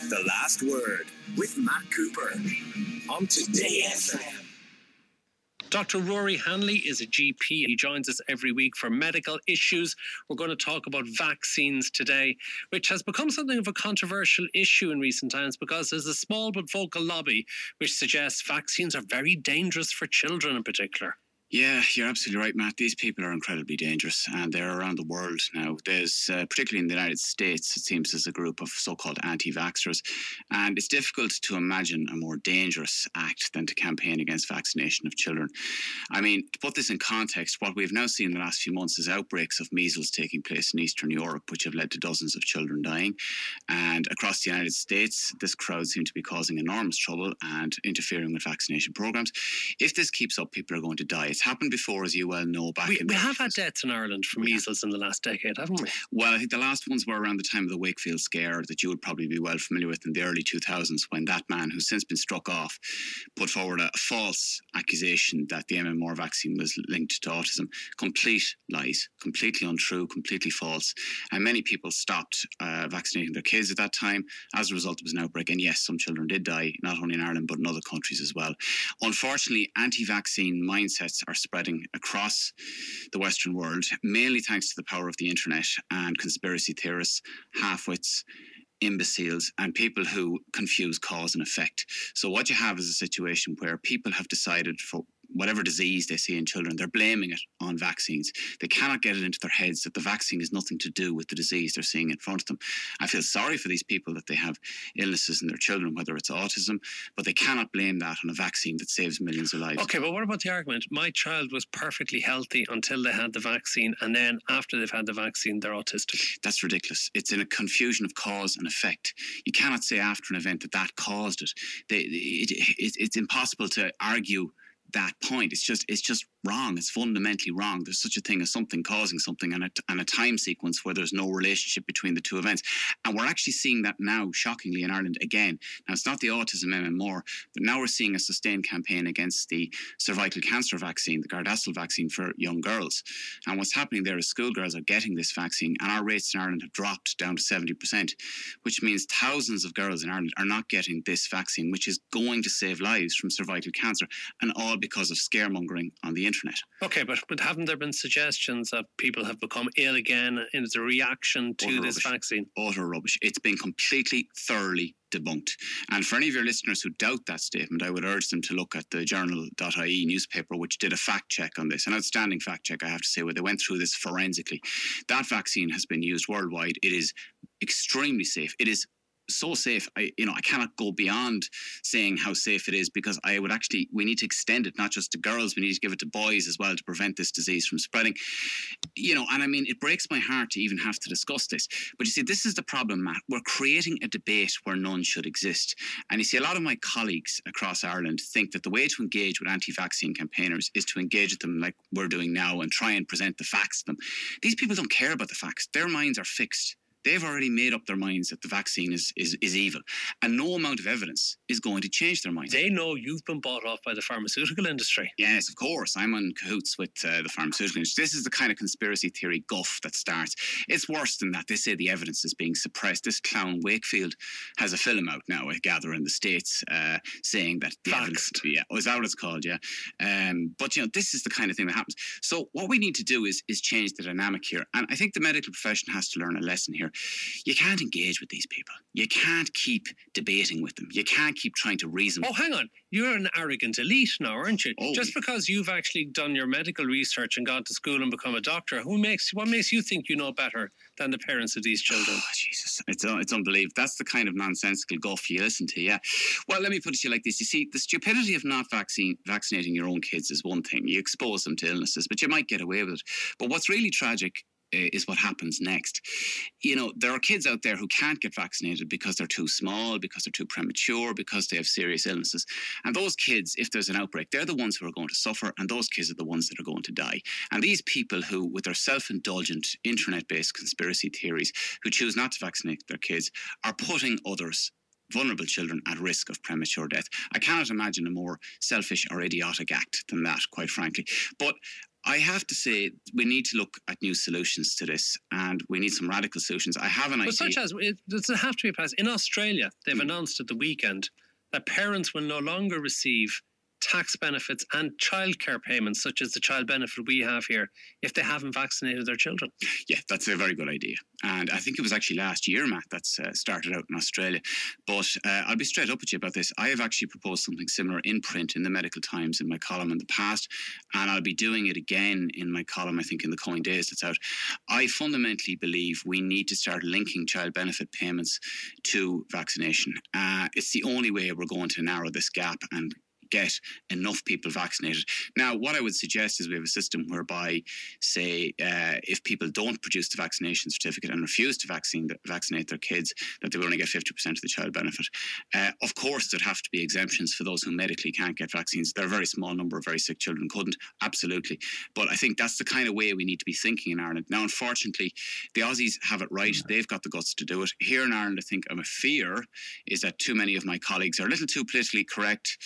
The Last Word with Matt Cooper on Today FM. Dr Ruairi Hanley is a GP. He joins us every week for medical issues. We're going to talk about vaccines today, which has become something of a controversial issue in recent times because there's a small but vocal lobby which suggests vaccines are very dangerous for children in particular. Yeah, you're absolutely right, Matt. These people are incredibly dangerous and they're around the world now. There's, particularly in the United States, it seems there's a group of so-called anti-vaxxers, and it's difficult to imagine a more dangerous act than to campaign against vaccination of children. I mean, to put this in context, what we've now seen in the last few months is outbreaks of measles taking place in Eastern Europe, which have led to dozens of children dying. And across the United States, this crowd seems to be causing enormous trouble and interfering with vaccination programs. If this keeps up, people are going to die. It's happened before, as you well know. We have had deaths in Ireland from measles in the last decade, haven't we? Well, I think the last ones were around the time of the Wakefield scare that you would probably be well familiar with in the early 2000s, when that man, who's since been struck off, put forward a false accusation that the MMR vaccine was linked to autism. Complete lies, completely untrue, completely false. And many people stopped vaccinating their kids at that time. As a result, it was an outbreak. And yes, some children did die, not only in Ireland, but in other countries as well. Unfortunately, anti-vaccine mindsets are spreading across the Western world, mainly thanks to the power of the internet and conspiracy theorists, half-wits, imbeciles, and people who confuse cause and effect. So what you have is a situation where people have decided for whatever disease they see in children, they're blaming it on vaccines. They cannot get it into their heads that the vaccine has nothing to do with the disease they're seeing in front of them. I feel sorry for these people that they have illnesses in their children, whether it's autism, but they cannot blame that on a vaccine that saves millions of lives. Okay, but what about the argument? My child was perfectly healthy until they had the vaccine, and then after they've had the vaccine, they're autistic. That's ridiculous. It's in a confusion of cause and effect. You cannot say after an event that caused it. It's impossible to argue that point. It's just wrong. It's fundamentally wrong. There's such a thing as something causing something and a time sequence where there's no relationship between the two events. And we're actually seeing that now, shockingly, in Ireland again. Now, it's not the autism MMR, but now we're seeing a sustained campaign against the cervical cancer vaccine, the Gardasil vaccine for young girls. And what's happening there is schoolgirls are getting this vaccine, and our rates in Ireland have dropped down to 70%, which means thousands of girls in Ireland are not getting this vaccine, which is going to save lives from cervical cancer, and all because of scaremongering on the internet. Okay, but haven't there been suggestions that people have become ill again as a reaction to this vaccine? Utter rubbish. It's been completely, thoroughly debunked. And for any of your listeners who doubt that statement, I would urge them to look at the journal.ie newspaper, which did a fact check on this. An outstanding fact check, I have to say, where they went through this forensically. That vaccine has been used worldwide. It is extremely safe. It is so safe. I cannot go beyond saying how safe it is, because we need to extend it not just to girls, we need to give it to boys as well to prevent this disease from spreading. And I mean, it breaks my heart to even have to discuss this. But you see, this is the problem, Matt. We're creating a debate where none should exist. And you see, a lot of my colleagues across Ireland think that the way to engage with anti-vaccine campaigners is to engage with them like we're doing now and try and present the facts to them. These people don't care about the facts. Their minds are fixed. They've already made up their minds that the vaccine is evil. And no amount of evidence is going to change their minds. They know you've been bought off by the pharmaceutical industry. Yes, of course. I'm in cahoots with the pharmaceutical industry. This is the kind of conspiracy theory guff that starts. It's worse than that. They say the evidence is being suppressed. This clown Wakefield has a film out now, I gather, in the States, saying that the evidence... Yeah, is that what it's called? Yeah. But, this is the kind of thing that happens. So what we need to do is change the dynamic here. And I think the medical profession has to learn a lesson here. You can't engage with these people. You can't keep debating with them. You can't keep trying to reason. Oh, hang on. You're an arrogant elite now, aren't you? Oh. Just because you've actually done your medical research and gone to school and become a doctor, what makes you think you know better than the parents of these children? Oh, Jesus. It's unbelievable. That's the kind of nonsensical guff you listen to, yeah. Well, let me put it to you like this. You see, the stupidity of not vaccinating your own kids is one thing. You expose them to illnesses, but you might get away with it. But what's really tragic is what happens next. There are kids out there who can't get vaccinated because they're too small, because they're too premature, because they have serious illnesses. And those kids, if there's an outbreak, they're the ones who are going to suffer, and those kids are the ones that are going to die. And these people who, with their self-indulgent, internet-based conspiracy theories, who choose not to vaccinate their kids, are putting others, vulnerable children, at risk of premature death. I cannot imagine a more selfish or idiotic act than that, quite frankly. But I have to say, we need to look at new solutions to this, and we need some radical solutions. I have an idea. Such as, does it have to be passed? In Australia, they've announced at the weekend that parents will no longer receive tax benefits and childcare payments, such as the child benefit we have here, if they haven't vaccinated their children. Yeah, that's a very good idea. And I think it was actually last year, Matt, that's started out in Australia. But I'll be straight up with you about this. I have actually proposed something similar in print in the Medical Times in my column in the past, and I'll be doing it again in my column, I think, in the coming days that's out. I fundamentally believe we need to start linking child benefit payments to vaccination. It's the only way we're going to narrow this gap and get enough people vaccinated. Now, what I would suggest is we have a system whereby, say, if people don't produce the vaccination certificate and refuse to vaccinate their kids, that they will only get 50% of the child benefit. Of course, there'd have to be exemptions for those who medically can't get vaccines. There are a very small number of very sick children couldn't, absolutely. But I think that's the kind of way we need to be thinking in Ireland. Now, unfortunately, the Aussies have it right. They've got the guts to do it. Here in Ireland, I think a fear is that too many of my colleagues are a little too politically correct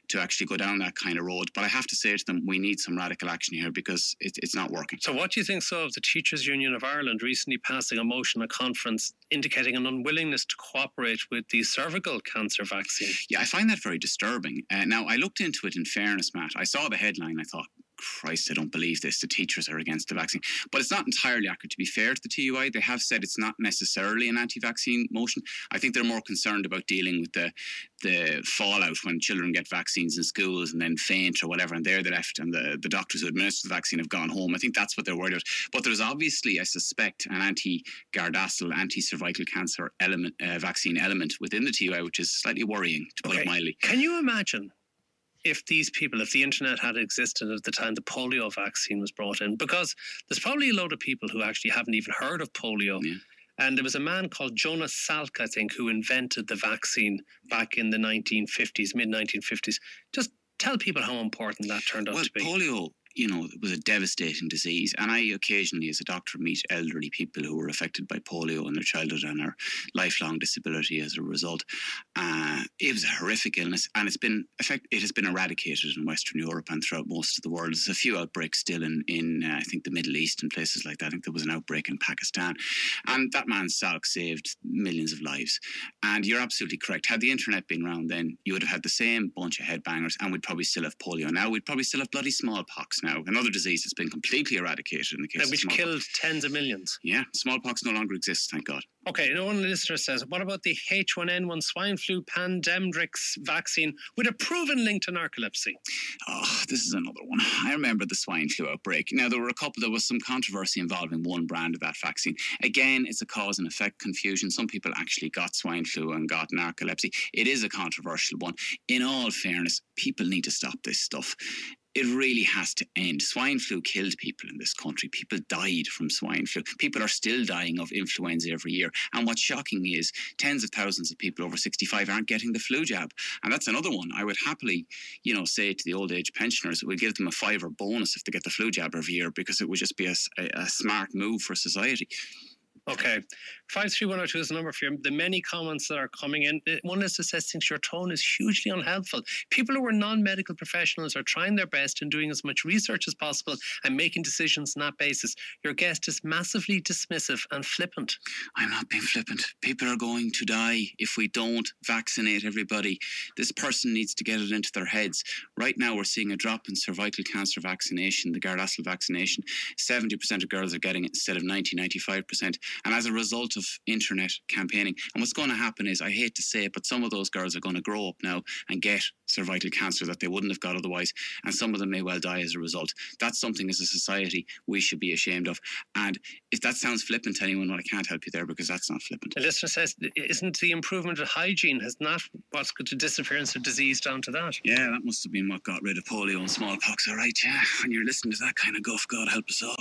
to actually go down that kind of road. But I have to say to them, we need some radical action here because it's not working. So what do you think of the Teachers Union of Ireland recently passing a motion at conference indicating an unwillingness to cooperate with the cervical cancer vaccine? Yeah, I find that very disturbing. Now, I looked into it in fairness, Matt. I saw the headline. I thought, Christ, I don't believe this. The teachers are against the vaccine. But it's not entirely accurate. To be fair to the TUI, they have said it's not necessarily an anti-vaccine motion. I think they're more concerned about dealing with the fallout when children get vaccines in schools and then faint or whatever, and they're left, and the doctors who administer the vaccine have gone home. I think that's what they're worried about. But there's obviously, I suspect, an anti-Gardasil, anti-cervical cancer element, vaccine element within the TUI, which is slightly worrying, to put it mildly. Can you imagine if these people, if the internet had existed at the time the polio vaccine was brought in? Because there's probably a load of people who actually haven't even heard of polio. Yeah. And there was a man called Jonas Salk, I think, who invented the vaccine back in the 1950s, mid-1950s. Just tell people how important that turned out to be. Polio, it was a devastating disease. And I occasionally, as a doctor, meet elderly people who were affected by polio in their childhood and are lifelong disability as a result. It was a horrific illness, and it has been eradicated in Western Europe and throughout most of the world. There's a few outbreaks still in I think, the Middle East and places like that. I think there was an outbreak in Pakistan. And that man, Salk, saved millions of lives. And you're absolutely correct. Had the internet been around then, you would have had the same bunch of headbangers, and we'd probably still have polio now. We'd probably still have bloody smallpox now. Another disease that's been completely eradicated in the case of which smallpox. killed tens of millions. Yeah, smallpox no longer exists, thank God. Okay, one listener says, what about the H1N1 swine flu pandemic vaccine with a proven link to narcolepsy? Oh, this is another one. I remember the swine flu outbreak. Now, there was some controversy involving one brand of that vaccine. Again, it's a cause and effect confusion. Some people actually got swine flu and got narcolepsy. It is a controversial one. In all fairness, people need to stop this stuff. It really has to end. Swine flu killed people in this country. People died from swine flu. People are still dying of influenza every year. And what's shocking is tens of thousands of people over 65 aren't getting the flu jab. And that's another one. I would happily, say to the old age pensioners, we'll give them a $5 bonus if they get the flu jab every year, because it would just be a smart move for society. Okay. 53102 is the number for you. The many comments that are coming in. One listener says, thinks your tone is hugely unhelpful. People who are non-medical professionals are trying their best and doing as much research as possible and making decisions on that basis. Your guest is massively dismissive and flippant. I'm not being flippant. People are going to die if we don't vaccinate everybody. This person needs to get it into their heads. Right now, we're seeing a drop in cervical cancer vaccination, the Gardasil vaccination. 70% of girls are getting it instead of 95%. And as a result of internet campaigning, and what's going to happen is, I hate to say it, but some of those girls are going to grow up now and get cervical cancer that they wouldn't have got otherwise, and some of them may well die as a result. That's something as a society we should be ashamed of. And if that sounds flippant to anyone, well, I can't help you there, because that's not flippant. The listener says, isn't the improvement of hygiene has not what's got the disappearance of disease down to that? Yeah, that must have been what got rid of polio and smallpox, all right, yeah. When you're listening to that kind of guff, God help us all.